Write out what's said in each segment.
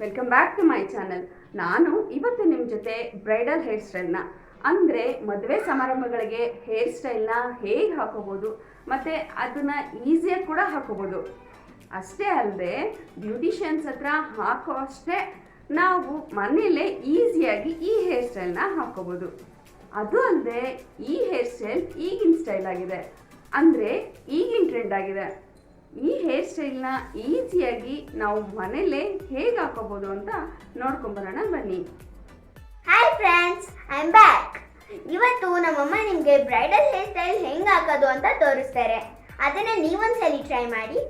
Welcome back to my channel. ನಾನು ಇವತ್ತು ನಿಮ್ಮ ಜೊತೆ ಬ್ರೈಡಲ್ ಹೇರ್ ಸ್ಟೈಲ್ನ ಅಂದರೆ ಮದುವೆ ಸಮಾರಂಭಗಳಿಗೆ ಹೇರ್ ಸ್ಟೈಲ್ನ ಹೇಗೆ ಹಾಕೋಬೋದು ಮತ್ತು ಅದನ್ನು ಈಸಿಯಾಗಿ ಕೂಡ ಹಾಕೋಬೋದು. ಅಷ್ಟೇ ಅಲ್ಲದೆ ಬ್ಯೂಟಿಷಿಯನ್ಸ್ ಹತ್ರ ಹಾಕೋ ಅಷ್ಟೇ ನಾವು ಮನೆಯಲ್ಲೇ ಈಸಿಯಾಗಿ ಈ ಹೇರ್ ಸ್ಟೈಲ್ನ ಹಾಕೋಬೋದು. ಅದು ಅಲ್ಲದೆ ಈ ಹೇರ್ ಸ್ಟೈಲ್ ಈಗಿನ ಸ್ಟೈಲ್ ಆಗಿದೆ, ಅಂದರೆ ಈಗಿನ ಟ್ರೆಂಡ್ ಆಗಿದೆ. ಈ ಹೇರ್ ಸ್ಟೈಲ್ನ ಈಸಿಯಾಗಿ ನಾವು ಮನೆಯಲ್ಲೇ ಹೇಗೆ ಹಾಕೋಬೋದು ಅಂತ ನೋಡ್ಕೊಂಬರೋಣ ಬನ್ನಿ. Hi friends, I am back. ಇವತ್ತು ನಮ್ಮಮ್ಮ ನಿಮಗೆ ಬ್ರೈಡಲ್ ಹೇರ್ ಸ್ಟೈಲ್ ಹೆಂಗೆ ಹಾಕೋದು ಅಂತ ತೋರಿಸ್ತಾರೆ. ಅದನ್ನು ನೀವೊಂದ್ಸಲಿ ಟ್ರೈ ಮಾಡಿ.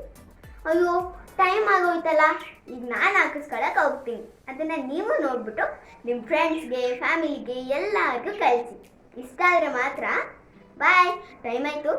ಅಯ್ಯೋ ಟೈಮ್ ಆಗೋಯ್ತಲ್ಲ, ಈಗ ನಾನು ಹಾಕಿಸ್ಕೊಳಕ್ಕೆ ಹೋಗ್ತೀನಿ. ಅದನ್ನು ನೀವು ನೋಡ್ಬಿಟ್ಟು ನಿಮ್ಮ ಫ್ರೆಂಡ್ಸ್ಗೆ, ಫ್ಯಾಮಿಲಿಗೆ ಎಲ್ಲರಿಗೂ ಕಳಿಸಿ. ಇಷ್ಟ ಆದರೆ ಮಾತ್ರ. ಬಾಯ್, ಟೈಮ್ ಆಯಿತು.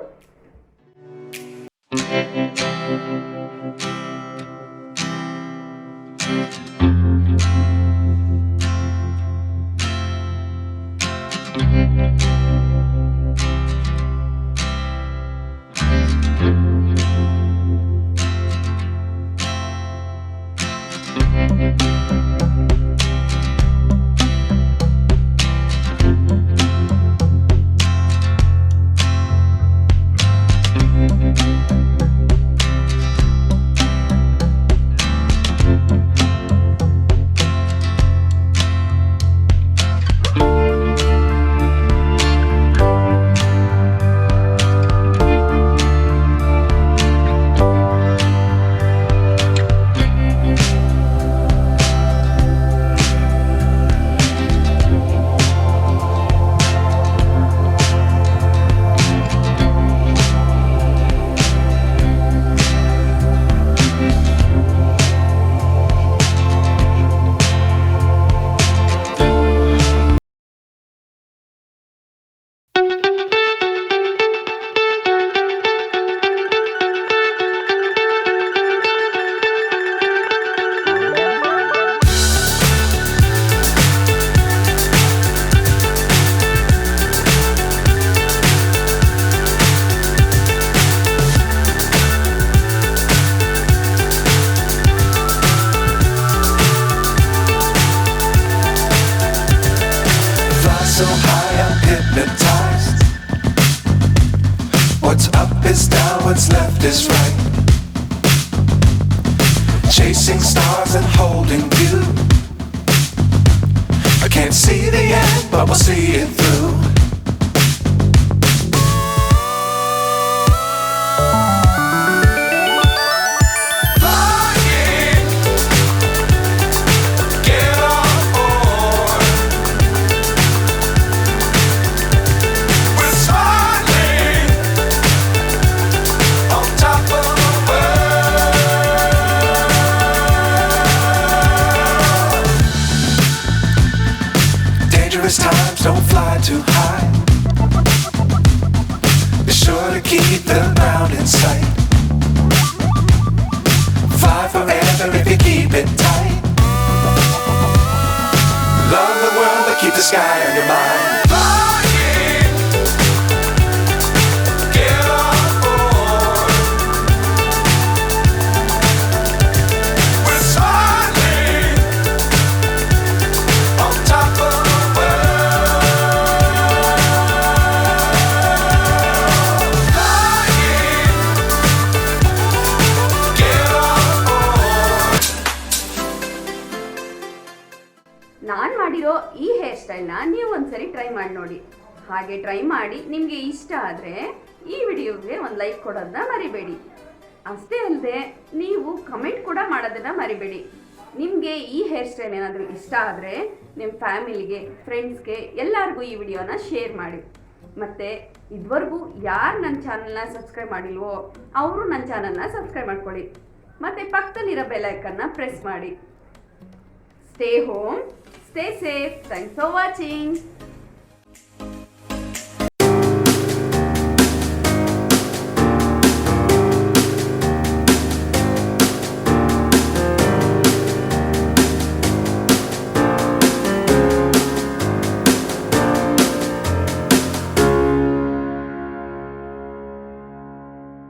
So high I'm hypnotized. What's up is down, what's left is right. Chasing stars and holding you. I can't see the end, but we'll see it through. Times don't fly too high. Be sure to keep the ground in sight. Fly forever if you keep it tight. Love the world but keep the sky on your mind. ನಾನು ಮಾಡಿರೋ ಈ hair ಸ್ಟೈಲ್ನ ನೀವು ಒಂದ್ಸರಿ try ಮಾಡಿ ನೋಡಿ. ಹಾಗೆ try ಮಾಡಿ ನಿಮಗೆ ಇಷ್ಟ ಆದರೆ ಈ ವಿಡಿಯೋಗೆ ಒಂದು ಲೈಕ್ ಕೊಡೋದನ್ನ ಮರಿಬೇಡಿ. ಅಷ್ಟೇ ಅಲ್ಲದೆ ನೀವು ಕಮೆಂಟ್ ಕೂಡ ಮಾಡೋದನ್ನು ಮರಿಬೇಡಿ. ನಿಮಗೆ ಈ ಹೇರ್ ಸ್ಟೈಲ್ ಏನಾದರೂ ಇಷ್ಟ ಆದರೆ ನಿಮ್ಮ ಫ್ಯಾಮಿಲಿಗೆ, ಫ್ರೆಂಡ್ಸ್ಗೆ ಎಲ್ಲರಿಗೂ ಈ ವಿಡಿಯೋನ ಶೇರ್ ಮಾಡಿ. ಮತ್ತು ಇದುವರೆಗೂ ಯಾರು ನನ್ನ ಚಾನಲ್ನ ಸಬ್ಸ್ಕ್ರೈಬ್ ಮಾಡಿಲ್ವೋ ಅವರು ನನ್ನ ಚಾನಲ್ನ ಸಬ್ಸ್ಕ್ರೈಬ್ ಮಾಡ್ಕೊಳ್ಳಿ. ಮತ್ತು ಪಕ್ಕದಲ್ಲಿರೋ ಬೆಲ್ ಐಕನ್ನ ಪ್ರೆಸ್ ಮಾಡಿ. Stay home, stay safe. Thanks for watching.